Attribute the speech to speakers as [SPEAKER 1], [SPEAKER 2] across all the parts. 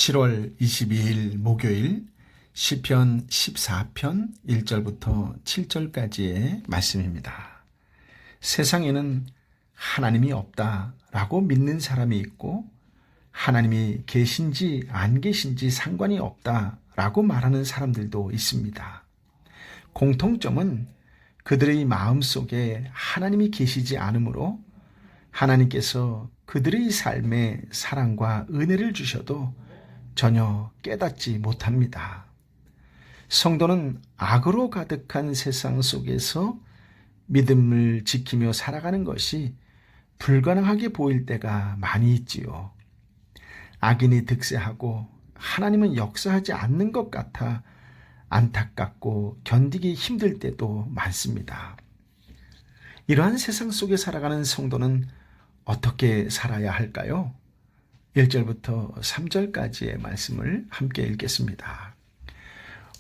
[SPEAKER 1] 7월 22일 목요일 시편 14편 1절부터 7절까지의 말씀입니다. 세상에는 하나님이 없다라고 믿는 사람이 있고 하나님이 계신지 안 계신지 상관이 없다라고 말하는 사람들도 있습니다. 공통점은 그들의 마음속에 하나님이 계시지 않으므로 하나님께서 그들의 삶에 사랑과 은혜를 주셔도 전혀 깨닫지 못합니다. 성도는 악으로 가득한 세상 속에서 믿음을 지키며 살아가는 것이 불가능하게 보일 때가 많이 있지요. 악인이 득세하고 하나님은 역사하지 않는 것 같아 안타깝고 견디기 힘들 때도 많습니다. 이러한 세상 속에 살아가는 성도는 어떻게 살아야 할까요? 1절부터 3절까지의 말씀을 함께 읽겠습니다.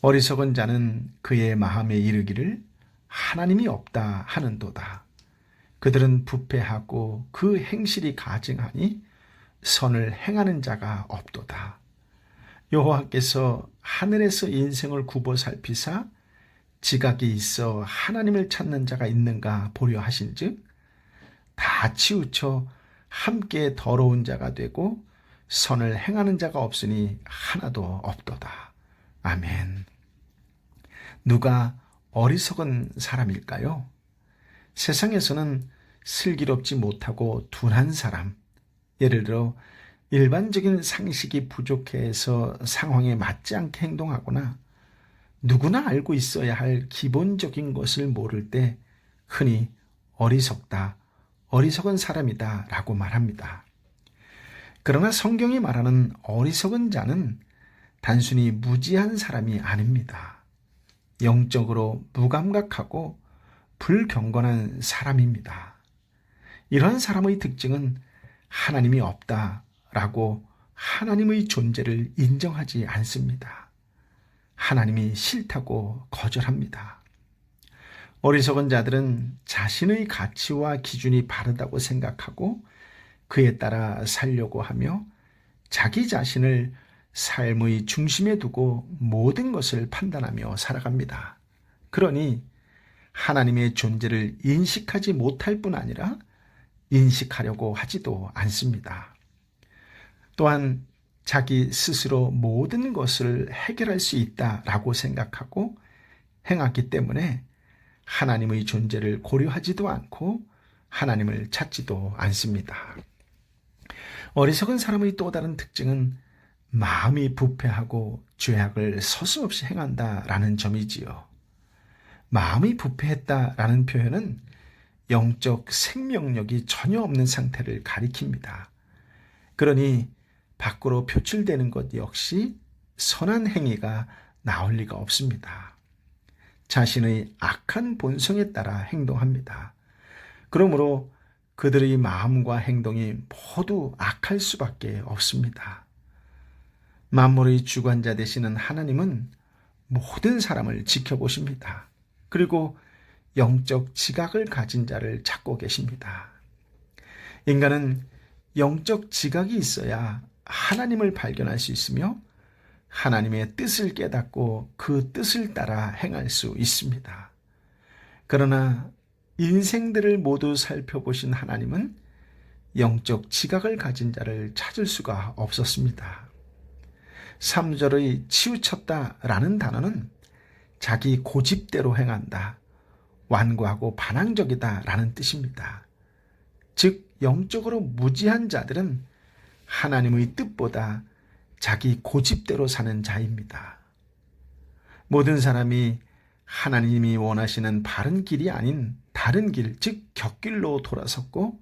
[SPEAKER 1] 어리석은 자는 그의 마음에 이르기를 하나님이 없다 하는도다. 그들은 부패하고 그 행실이 가증하니 선을 행하는 자가 없도다. 여호와께서 하늘에서 인생을 굽어 살피사 지각이 있어 하나님을 찾는 자가 있는가 보려 하신즉 다 치우쳐 함께 더러운 자가 되고 선을 행하는 자가 없으니 하나도 없도다. 아멘. 누가 어리석은 사람일까요? 세상에서는 슬기롭지 못하고 둔한 사람, 예를 들어 일반적인 상식이 부족해서 상황에 맞지 않게 행동하거나 누구나 알고 있어야 할 기본적인 것을 모를 때 흔히 어리석다, 어리석은 사람이다 라고 말합니다. 그러나 성경이 말하는 어리석은 자는 단순히 무지한 사람이 아닙니다. 영적으로 무감각하고 불경건한 사람입니다. 이러한 사람의 특징은 하나님이 없다라고 하나님의 존재를 인정하지 않습니다. 하나님이 싫다고 거절합니다. 어리석은 자들은 자신의 가치와 기준이 바르다고 생각하고 그에 따라 살려고 하며 자기 자신을 삶의 중심에 두고 모든 것을 판단하며 살아갑니다. 그러니 하나님의 존재를 인식하지 못할 뿐 아니라 인식하려고 하지도 않습니다. 또한 자기 스스로 모든 것을 해결할 수 있다라고 생각하고 행하기 때문에 하나님의 존재를 고려하지도 않고 하나님을 찾지도 않습니다. 어리석은 사람의 또 다른 특징은 마음이 부패하고 죄악을 서슴없이 행한다라는 점이지요. 마음이 부패했다라는 표현은 영적 생명력이 전혀 없는 상태를 가리킵니다. 그러니 밖으로 표출되는 것 역시 선한 행위가 나올 리가 없습니다. 자신의 악한 본성에 따라 행동합니다. 그러므로 그들의 마음과 행동이 모두 악할 수밖에 없습니다. 만물의 주관자 되시는 하나님은 모든 사람을 지켜보십니다. 그리고 영적 지각을 가진 자를 찾고 계십니다. 인간은 영적 지각이 있어야 하나님을 발견할 수 있으며 하나님의 뜻을 깨닫고 그 뜻을 따라 행할 수 있습니다. 그러나 인생들을 모두 살펴보신 하나님은 영적 지각을 가진 자를 찾을 수가 없었습니다. 3절의 치우쳤다라는 단어는 자기 고집대로 행한다, 완고하고 반항적이다라는 뜻입니다. 즉 영적으로 무지한 자들은 하나님의 뜻보다 자기 고집대로 사는 자입니다. 모든 사람이 하나님이 원하시는 바른 길이 아닌 다른 길, 즉 곁길로 돌아섰고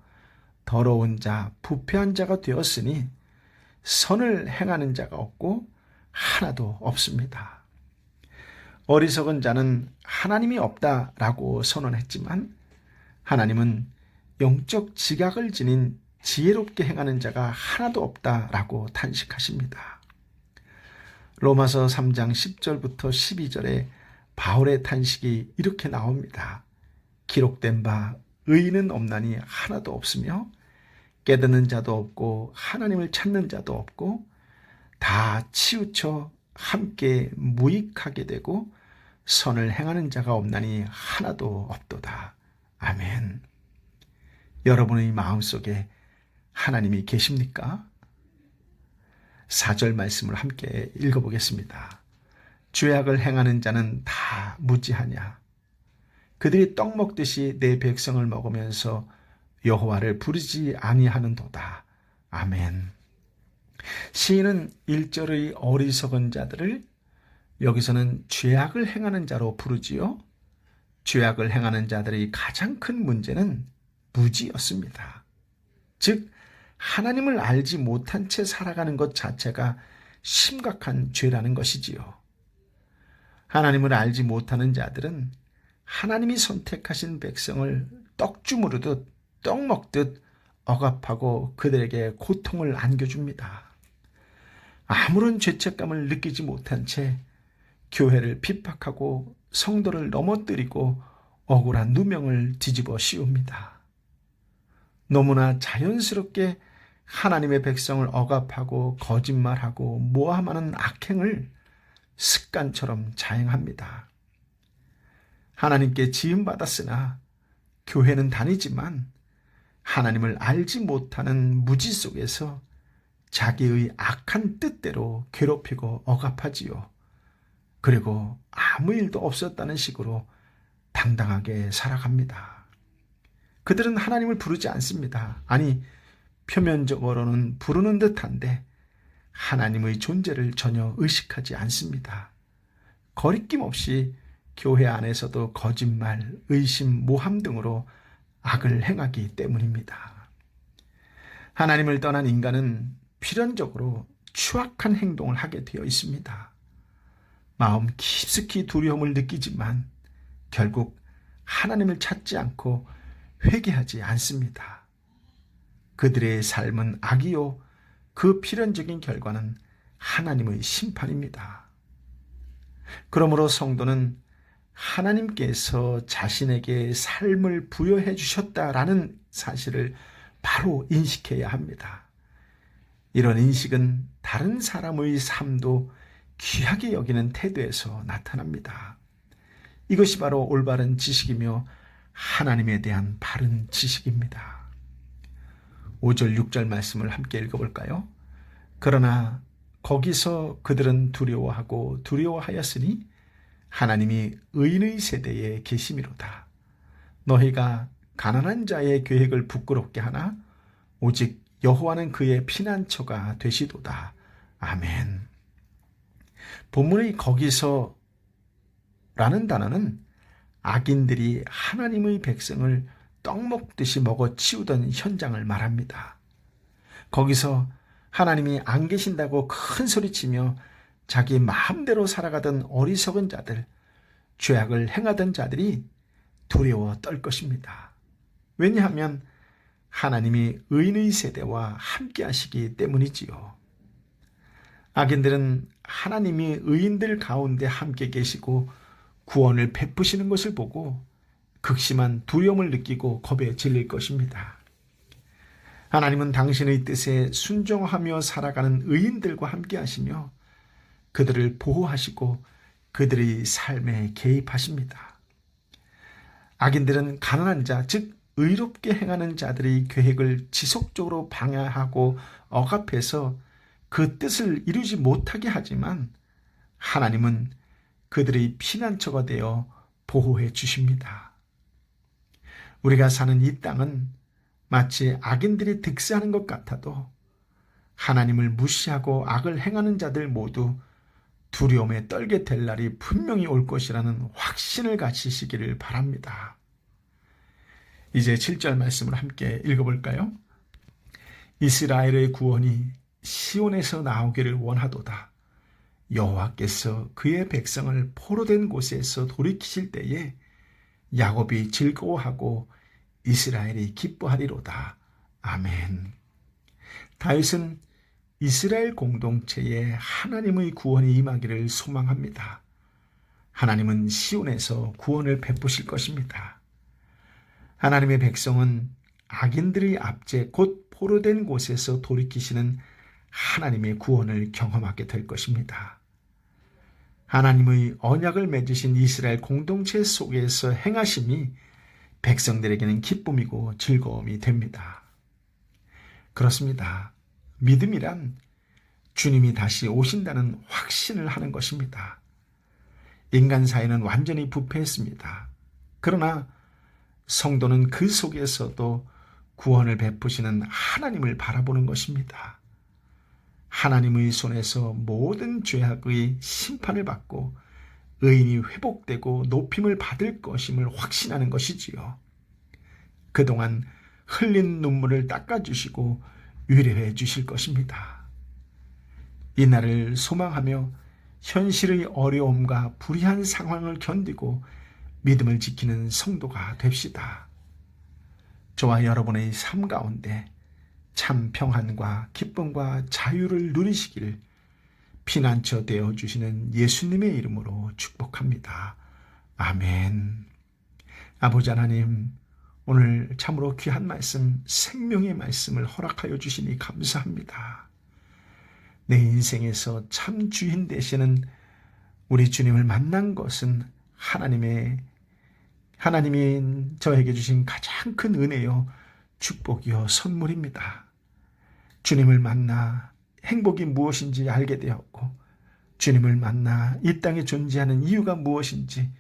[SPEAKER 1] 더러운 자, 부패한 자가 되었으니 선을 행하는 자가 없고 하나도 없습니다. 어리석은 자는 하나님이 없다라고 선언했지만 하나님은 영적 지각을 지닌 지혜롭게 행하는 자가 하나도 없다라고 탄식하십니다. 로마서 3장 10절부터 12절에 바울의 탄식이 이렇게 나옵니다. 기록된 바 의인은 없나니 하나도 없으며 깨닫는 자도 없고 하나님을 찾는 자도 없고 다 치우쳐 함께 무익하게 되고 선을 행하는 자가 없나니 하나도 없도다. 아멘. 여러분의 마음속에 하나님이 계십니까? 4절 말씀을 함께 읽어보겠습니다. 죄악을 행하는 자는 다 무지하냐? 그들이 떡 먹듯이 내 백성을 먹으면서 여호와를 부르지 아니하는도다. 아멘. 시인은 1절의 어리석은 자들을 여기서는 죄악을 행하는 자로 부르지요. 죄악을 행하는 자들의 가장 큰 문제는 무지였습니다. 즉 하나님을 알지 못한 채 살아가는 것 자체가 심각한 죄라는 것이지요. 하나님을 알지 못하는 자들은 하나님이 선택하신 백성을 떡 주무르듯 떡 먹듯 억압하고 그들에게 고통을 안겨줍니다. 아무런 죄책감을 느끼지 못한 채 교회를 핍박하고 성도를 넘어뜨리고 억울한 누명을 뒤집어 씌웁니다. 너무나 자연스럽게 하나님의 백성을 억압하고 거짓말하고 모함하는 악행을 습관처럼 자행합니다. 하나님께 지음받았으나 교회는 다니지만 하나님을 알지 못하는 무지 속에서 자기의 악한 뜻대로 괴롭히고 억압하지요. 그리고 아무 일도 없었다는 식으로 당당하게 살아갑니다. 그들은 하나님을 부르지 않습니다. 아니, 표면적으로는 부르는 듯한데 하나님의 존재를 전혀 의식하지 않습니다. 거리낌 없이 교회 안에서도 거짓말, 의심, 모함 등으로 악을 행하기 때문입니다. 하나님을 떠난 인간은 필연적으로 추악한 행동을 하게 되어 있습니다. 마음 깊숙이 두려움을 느끼지만 결국 하나님을 찾지 않고 회개하지 않습니다. 그들의 삶은 악이요, 그 필연적인 결과는 하나님의 심판입니다. 그러므로 성도는 하나님께서 자신에게 삶을 부여해 주셨다라는 사실을 바로 인식해야 합니다. 이런 인식은 다른 사람의 삶도 귀하게 여기는 태도에서 나타납니다. 이것이 바로 올바른 지식이며 하나님에 대한 바른 지식입니다. 5절 6절 말씀을 함께 읽어볼까요? 그러나 거기서 그들은 두려워하고 두려워하였으니 하나님이 의인의 세대에 계심이로다. 너희가 가난한 자의 계획을 부끄럽게 하나 오직 여호와는 그의 피난처가 되시도다. 아멘. 본문의 거기서 라는 단어는 악인들이 하나님의 백성을 떡 먹듯이 먹어 치우던 현장을 말합니다. 거기서 하나님이 안 계신다고 큰 소리치며 자기 마음대로 살아가던 어리석은 자들, 죄악을 행하던 자들이 두려워 떨 것입니다. 왜냐하면 하나님이 의인의 세대와 함께 하시기 때문이지요. 악인들은 하나님이 의인들 가운데 함께 계시고 구원을 베푸시는 것을 보고 극심한 두려움을 느끼고 겁에 질릴 것입니다. 하나님은 당신의 뜻에 순종하며 살아가는 의인들과 함께 하시며 그들을 보호하시고 그들의 삶에 개입하십니다. 악인들은 가난한 자, 즉 의롭게 행하는 자들의 계획을 지속적으로 방해하고 억압해서 그 뜻을 이루지 못하게 하지만 하나님은 그들의 피난처가 되어 보호해 주십니다. 우리가 사는 이 땅은 마치 악인들이 득세하는 것 같아도 하나님을 무시하고 악을 행하는 자들 모두 두려움에 떨게 될 날이 분명히 올 것이라는 확신을 가지시기를 바랍니다. 이제 7절 말씀을 함께 읽어볼까요? 이스라엘의 구원이 시온에서 나오기를 원하도다. 여호와께서 그의 백성을 포로된 곳에서 돌이키실 때에 야곱이 즐거워하고 이스라엘이 기뻐하리로다. 아멘. 다윗은 이스라엘 공동체에 하나님의 구원이 임하기를 소망합니다. 하나님은 시온에서 구원을 베푸실 것입니다. 하나님의 백성은 악인들의 압제 곧 포로된 곳에서 돌이키시는 하나님의 구원을 경험하게 될 것입니다. 하나님의 언약을 맺으신 이스라엘 공동체 속에서 행하심이 백성들에게는 기쁨이고 즐거움이 됩니다. 그렇습니다. 믿음이란 주님이 다시 오신다는 확신을 하는 것입니다. 인간 사회는 완전히 부패했습니다. 그러나 성도는 그 속에서도 구원을 베푸시는 하나님을 바라보는 것입니다. 하나님의 손에서 모든 죄악의 심판을 받고 의인이 회복되고 높임을 받을 것임을 확신하는 것이지요. 그동안 흘린 눈물을 닦아주시고 위로해 주실 것입니다. 이날을 소망하며 현실의 어려움과 불의한 상황을 견디고 믿음을 지키는 성도가 됩시다. 저와 여러분의 삶 가운데 참 평안과 기쁨과 자유를 누리시길 피난처 되어주시는 예수님의 이름으로 축복합니다. 아멘. 아버지 하나님, 오늘 참으로 귀한 말씀, 생명의 말씀을 허락하여 주시니 감사합니다. 내 인생에서 참 주인 되시는 우리 주님을 만난 것은 하나님이 저에게 주신 가장 큰 은혜요, 축복이요, 선물입니다. 주님을 만나 행복이 무엇인지 알게 되었고, 주님을 만나 이 땅에 존재하는 이유가 무엇인지,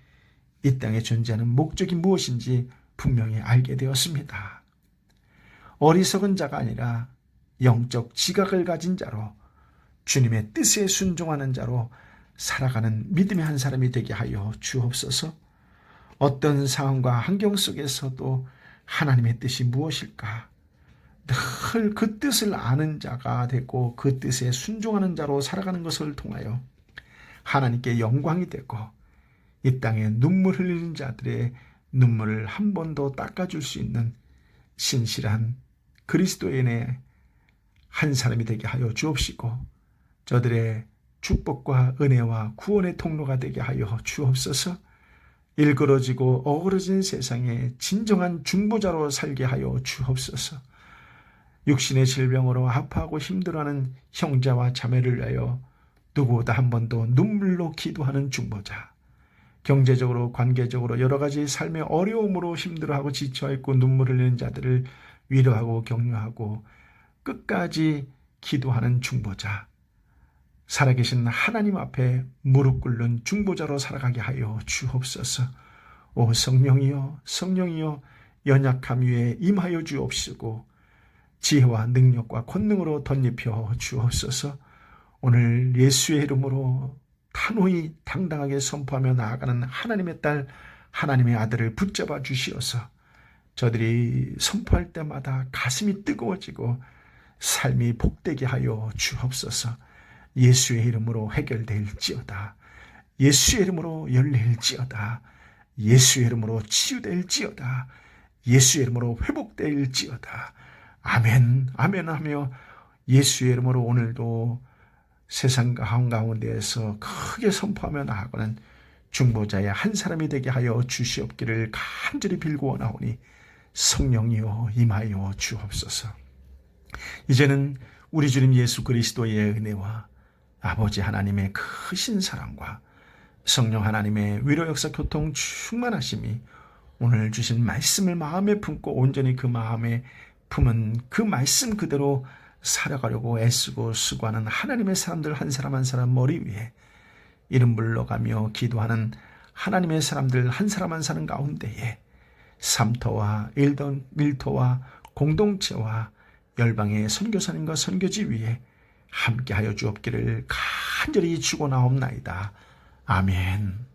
[SPEAKER 1] 이 땅에 존재하는 목적이 무엇인지 분명히 알게 되었습니다. 어리석은 자가 아니라 영적 지각을 가진 자로 주님의 뜻에 순종하는 자로 살아가는 믿음의 한 사람이 되게 하여 주옵소서. 어떤 상황과 환경 속에서도 하나님의 뜻이 무엇일까? 늘 그 뜻을 아는 자가 되고 그 뜻에 순종하는 자로 살아가는 것을 통하여 하나님께 영광이 되고 이 땅에 눈물 흘리는 자들의 눈물을 한 번도 닦아줄 수 있는 신실한 그리스도인의 한 사람이 되게 하여 주옵시고 저들의 축복과 은혜와 구원의 통로가 되게 하여 주옵소서. 일그러지고 어그러진 세상에 진정한 중보자로 살게 하여 주옵소서. 육신의 질병으로 아파하고 힘들어하는 형제와 자매를 위하여 누구보다 한 번도 눈물로 기도하는 중보자, 경제적으로 관계적으로 여러 가지 삶의 어려움으로 힘들어하고 지쳐있고 눈물 흘리는 자들을 위로하고 격려하고 끝까지 기도하는 중보자, 살아계신 하나님 앞에 무릎 꿇는 중보자로 살아가게 하여 주옵소서. 오 성령이여, 성령이여, 연약함 위에 임하여 주옵시고 지혜와 능력과 권능으로 덧입혀 주옵소서. 오늘 예수의 이름으로 단호히 당당하게 선포하며 나아가는 하나님의 딸, 하나님의 아들을 붙잡아 주시어서 저들이 선포할 때마다 가슴이 뜨거워지고 삶이 복되게 하여 주옵소서. 예수의 이름으로 해결될지어다. 예수의 이름으로 열릴지어다. 예수의 이름으로 치유될지어다. 예수의 이름으로 회복될지어다. 아멘, 아멘 하며 예수의 이름으로 오늘도 세상 한가운데에서 크게 선포하며 나아가는 중보자의 한 사람이 되게 하여 주시옵기를 간절히 빌고 원하오니 성령이여 임하여 주옵소서. 이제는 우리 주님 예수 그리스도의 은혜와 아버지 하나님의 크신 사랑과 성령 하나님의 위로 역사 교통 충만하심이 오늘 주신 말씀을 마음에 품고 온전히 그 마음에 품은 그 말씀 그대로 살아가려고 애쓰고 수고하는 하나님의 사람들 한 사람 한 사람 머리 위에 이름 불러가며 기도하는 하나님의 사람들 한 사람 한 사람 가운데에 삼터와 일터와 공동체와 열방의 선교사님과 선교지 위에 함께하여 주옵기를 간절히 축원하옵나이다. 아멘.